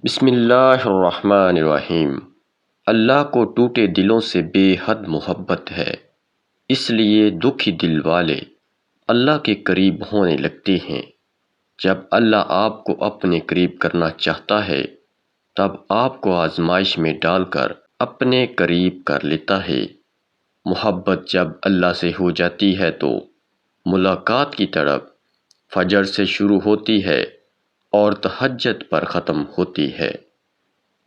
بسم اللہ الرحمن الرحیم۔ اللہ کو ٹوٹے دلوں سے بے حد محبت ہے، اس لیے دکھی دل والے اللہ کے قریب ہونے لگتے ہیں۔ جب اللہ آپ کو اپنے قریب کرنا چاہتا ہے تب آپ کو آزمائش میں ڈال کر اپنے قریب کر لیتا ہے۔ محبت جب اللہ سے ہو جاتی ہے تو ملاقات کی طرف فجر سے شروع ہوتی ہے اور تہجد پر ختم ہوتی ہے۔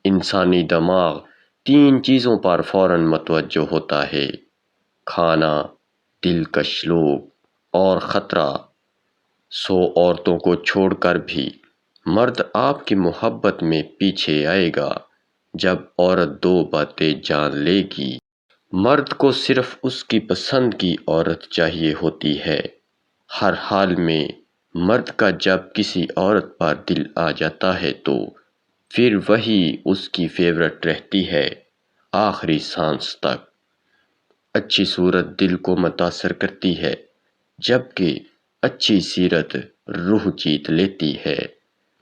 انسانی دماغ تین چیزوں پر فوراً متوجہ ہوتا ہے: کھانا، دلکش لوگ اور خطرہ۔ 100 عورتوں کو چھوڑ کر بھی مرد آپ کی محبت میں پیچھے آئے گا جب عورت 2 باتیں جان لے گی۔ مرد کو صرف اس کی پسند کی عورت چاہیے ہوتی ہے۔ ہر حال میں مرد کا جب کسی عورت پر دل آ جاتا ہے تو پھر وہی اس کی فیورٹ رہتی ہے آخری سانس تک۔ اچھی صورت دل کو متاثر کرتی ہے جبکہ اچھی سیرت روح جیت لیتی ہے۔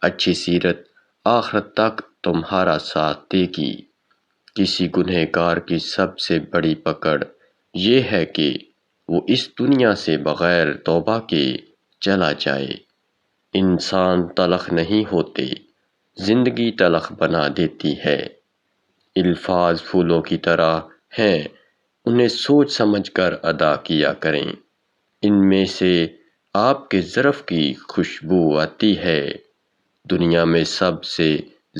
اچھی سیرت آخرت تک تمہارا ساتھ دے گی۔ کسی گنہگار کی سب سے بڑی پکڑ یہ ہے کہ وہ اس دنیا سے بغیر توبہ کے چلا جائے۔ انسان تلخ نہیں ہوتے، زندگی تلخ بنا دیتی ہے۔ الفاظ پھولوں کی طرح ہیں، انہیں سوچ سمجھ کر ادا کیا کریں۔ ان میں سے آپ کے ظرف کی خوشبو آتی ہے۔ دنیا میں سب سے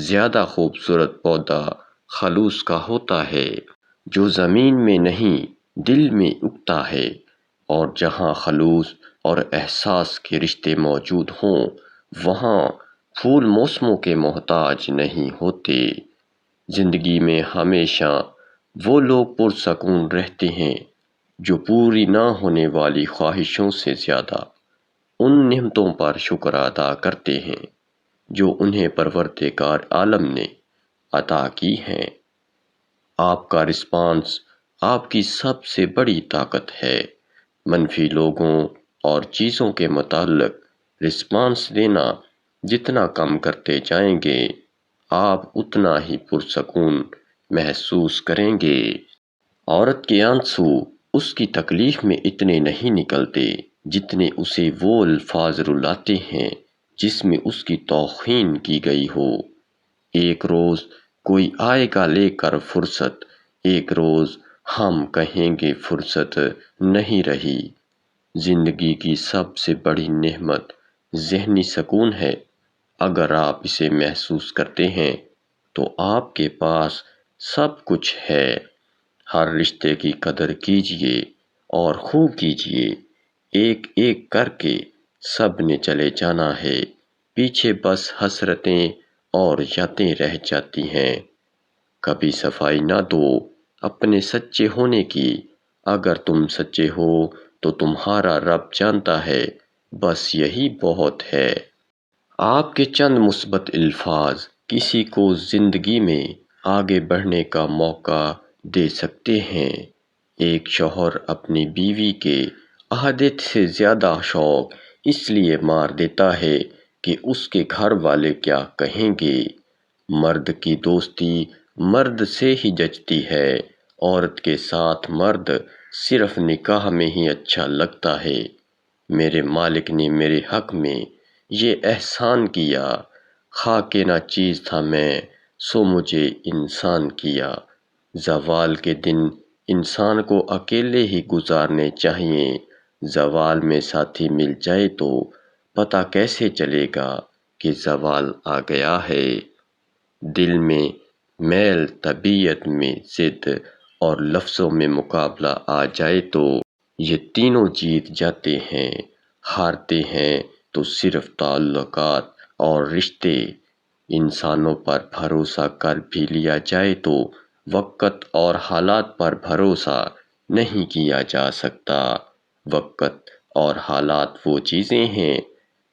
زیادہ خوبصورت پودا خلوص کا ہوتا ہے، جو زمین میں نہیں دل میں اگتا ہے، اور جہاں خلوص اور احساس کے رشتے موجود ہوں وہاں پھول موسموں کے محتاج نہیں ہوتے۔ زندگی میں ہمیشہ وہ لوگ پرسکون رہتے ہیں جو پوری نہ ہونے والی خواہشوں سے زیادہ ان نعمتوں پر شکر ادا کرتے ہیں جو انہیں پروردگار عالم نے عطا کی ہیں۔ آپ کا رسپانس آپ کی سب سے بڑی طاقت ہے۔ منفی لوگوں اور چیزوں کے متعلق رسپانس دینا جتنا کم کرتے جائیں گے آپ اتنا ہی پرسکون محسوس کریں گے۔ عورت کے آنسو اس کی تکلیف میں اتنے نہیں نکلتے جتنے اسے وہ الفاظ رلاتے ہیں جس میں اس کی توہین کی گئی ہو۔ ایک روز کوئی آئے گا لے کر فرصت، ایک روز ہم کہیں گے فرصت نہیں رہی۔ زندگی کی سب سے بڑی نعمت ذہنی سکون ہے۔ اگر آپ اسے محسوس کرتے ہیں تو آپ کے پاس سب کچھ ہے۔ ہر رشتے کی قدر کیجیے اور خوب کیجیے۔ ایک ایک کر کے سب نے چلے جانا ہے، پیچھے بس حسرتیں اور یادیں رہ جاتی ہیں۔ کبھی صفائی نہ دو اپنے سچے ہونے کی، اگر تم سچے ہو تو تمہارا رب جانتا ہے، بس یہی بہت ہے۔ آپ کے چند مثبت الفاظ کسی کو زندگی میں آگے بڑھنے کا موقع دے سکتے ہیں۔ ایک شوہر اپنی بیوی کے عہدے سے زیادہ شوق اس لیے مار دیتا ہے کہ اس کے گھر والے کیا کہیں گے۔ مرد کی دوستی مرد سے ہی جچتی ہے، عورت کے ساتھ مرد صرف نکاح میں ہی اچھا لگتا ہے۔ میرے مالک نے میرے حق میں یہ احسان کیا، خاکِ نہ چیز تھا میں سو مجھے انسان کیا۔ زوال کے دن انسان کو اکیلے ہی گزارنے چاہیے، زوال میں ساتھی مل جائے تو پتہ کیسے چلے گا کہ زوال آ گیا ہے۔ دل میں میل، طبیعت میں ضد اور لفظوں میں مقابلہ آ جائے تو یہ تینوں جیت جاتے ہیں۔ ہارتے ہیں تو صرف تعلقات اور رشتے۔ انسانوں پر بھروسہ کر بھی لیا جائے تو وقت اور حالات پر بھروسہ نہیں کیا جا سکتا۔ وقت اور حالات وہ چیزیں ہیں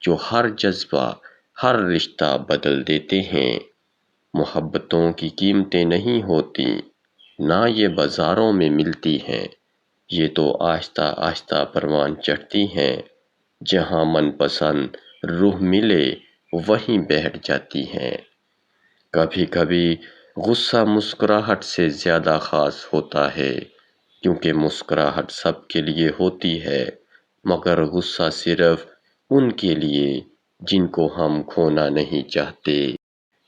جو ہر جذبہ، ہر رشتہ بدل دیتے ہیں۔ محبتوں کی قیمتیں نہیں ہوتی، نہ یہ بازاروں میں ملتی ہیں، یہ تو آہستہ آہستہ پروان چڑھتی ہیں۔ جہاں من پسند روح ملے وہیں بیٹھ جاتی ہیں۔ کبھی کبھی غصہ مسکراہٹ سے زیادہ خاص ہوتا ہے، کیونکہ مسکراہٹ سب کے لیے ہوتی ہے، مگر غصہ صرف ان کے لیے جن کو ہم کھونا نہیں چاہتے۔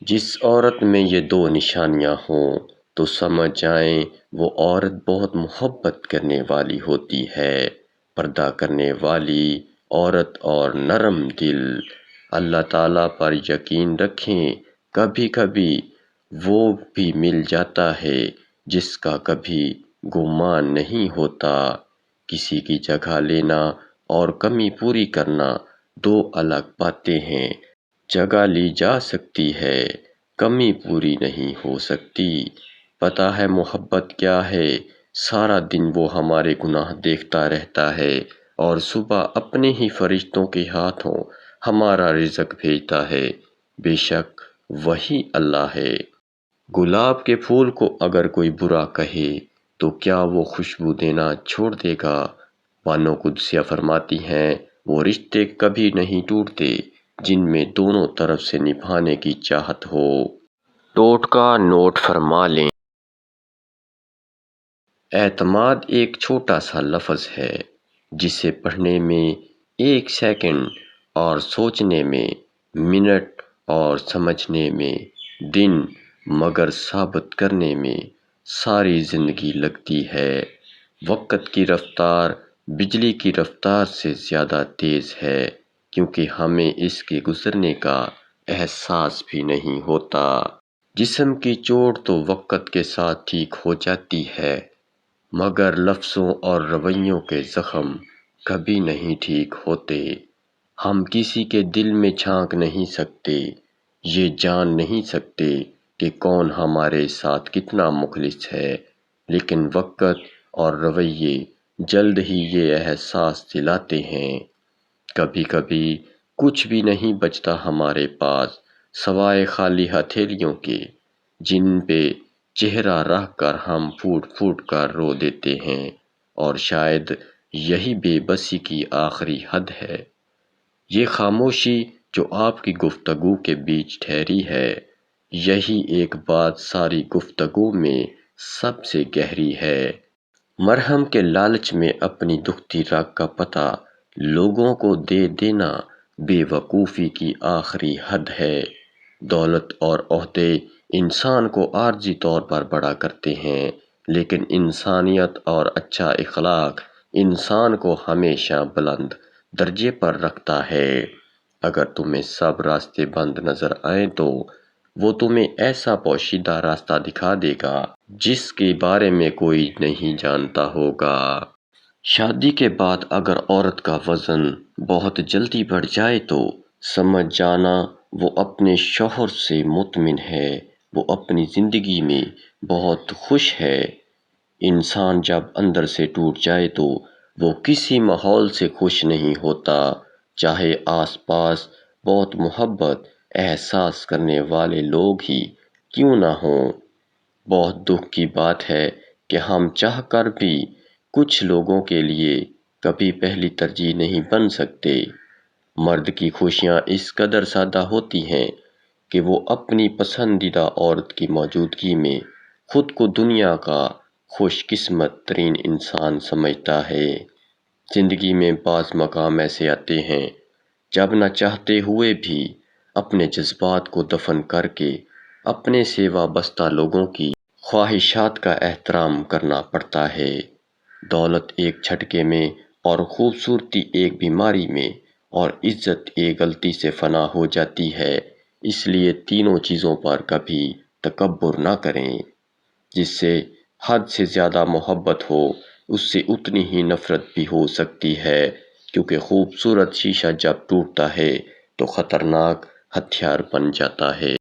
جس عورت میں یہ دو نشانیاں ہوں تو سمجھ جائیں وہ عورت بہت محبت کرنے والی ہوتی ہے، پردہ کرنے والی عورت اور نرم دل۔ اللہ تعالیٰ پر یقین رکھیں، کبھی کبھی وہ بھی مل جاتا ہے جس کا کبھی گمان نہیں ہوتا۔ کسی کی جگہ لینا اور کمی پوری کرنا دو الگ باتیں ہیں۔ جگہ لی جا سکتی ہے، کمی پوری نہیں ہو سکتی۔ پتہ ہے محبت کیا ہے؟ سارا دن وہ ہمارے گناہ دیکھتا رہتا ہے اور صبح اپنے ہی فرشتوں کے ہاتھوں ہمارا رزق بھیجتا ہے۔ بے شک وہی اللہ ہے۔ گلاب کے پھول کو اگر کوئی برا کہے تو کیا وہ خوشبو دینا چھوڑ دے گا؟ بانو قدسیہ فرماتی ہیں، وہ رشتے کبھی نہیں ٹوٹتے جن میں دونوں طرف سے نبھانے کی چاہت ہو۔ ٹوٹکا نوٹ فرما لیں۔ اعتماد ایک چھوٹا سا لفظ ہے جسے پڑھنے میں 1 سیکنڈ اور سوچنے میں منٹ اور سمجھنے میں دن، مگر ثابت کرنے میں ساری زندگی لگتی ہے۔ وقت کی رفتار بجلی کی رفتار سے زیادہ تیز ہے، کیونکہ ہمیں اس کے گزرنے کا احساس بھی نہیں ہوتا۔ جسم کی چوٹ تو وقت کے ساتھ ٹھیک ہو جاتی ہے، مگر لفظوں اور رویوں کے زخم کبھی نہیں ٹھیک ہوتے۔ ہم کسی کے دل میں جھانک نہیں سکتے، یہ جان نہیں سکتے کہ کون ہمارے ساتھ کتنا مخلص ہے، لیکن وقت اور رویے جلد ہی یہ احساس دلاتے ہیں۔ کبھی کبھی کچھ بھی نہیں بچتا ہمارے پاس سوائے خالی ہتھیلیوں کے، جن پہ چہرہ رکھ کر ہم پھوٹ پھوٹ کر رو دیتے ہیں، اور شاید یہی بے بسی کی آخری حد ہے۔ یہ خاموشی جو آپ کی گفتگو کے بیچ ٹھہری ہے، یہی ایک بات ساری گفتگو میں سب سے گہری ہے۔ مرہم کے لالچ میں اپنی دکھتی رگ کا پتہ لوگوں کو دے دینا بے وقوفی کی آخری حد ہے۔ دولت اور عہدے انسان کو عارضی طور پر بڑا کرتے ہیں، لیکن انسانیت اور اچھا اخلاق انسان کو ہمیشہ بلند درجے پر رکھتا ہے۔ اگر تمہیں سب راستے بند نظر آئیں تو وہ تمہیں ایسا پوشیدہ راستہ دکھا دے گا جس کے بارے میں کوئی نہیں جانتا ہوگا۔ شادی کے بعد اگر عورت کا وزن بہت جلدی بڑھ جائے تو سمجھ جانا وہ اپنے شوہر سے مطمئن ہے، وہ اپنی زندگی میں بہت خوش ہے۔ انسان جب اندر سے ٹوٹ جائے تو وہ کسی ماحول سے خوش نہیں ہوتا، چاہے آس پاس بہت محبت احساس کرنے والے لوگ ہی کیوں نہ ہوں۔ بہت دکھ کی بات ہے کہ ہم چاہ کر بھی کچھ لوگوں کے لیے کبھی پہلی ترجیح نہیں بن سکتے۔ مرد کی خوشیاں اس قدر سادہ ہوتی ہیں کہ وہ اپنی پسندیدہ عورت کی موجودگی میں خود کو دنیا کا خوش قسمت ترین انسان سمجھتا ہے۔ زندگی میں بعض مقام ایسے آتے ہیں جب نہ چاہتے ہوئے بھی اپنے جذبات کو دفن کر کے اپنے سے وابستہ لوگوں کی خواہشات کا احترام کرنا پڑتا ہے۔ دولت ایک جھٹکے میں اور خوبصورتی ایک بیماری میں اور عزت ایک غلطی سے فنا ہو جاتی ہے۔ اس لیے تینوں چیزوں پر کبھی تکبر نہ کریں۔ جس سے حد سے زیادہ محبت ہو اس سے اتنی ہی نفرت بھی ہو سکتی ہے، کیونکہ خوبصورت شیشہ جب ٹوٹتا ہے تو خطرناک ہتھیار بن جاتا ہے۔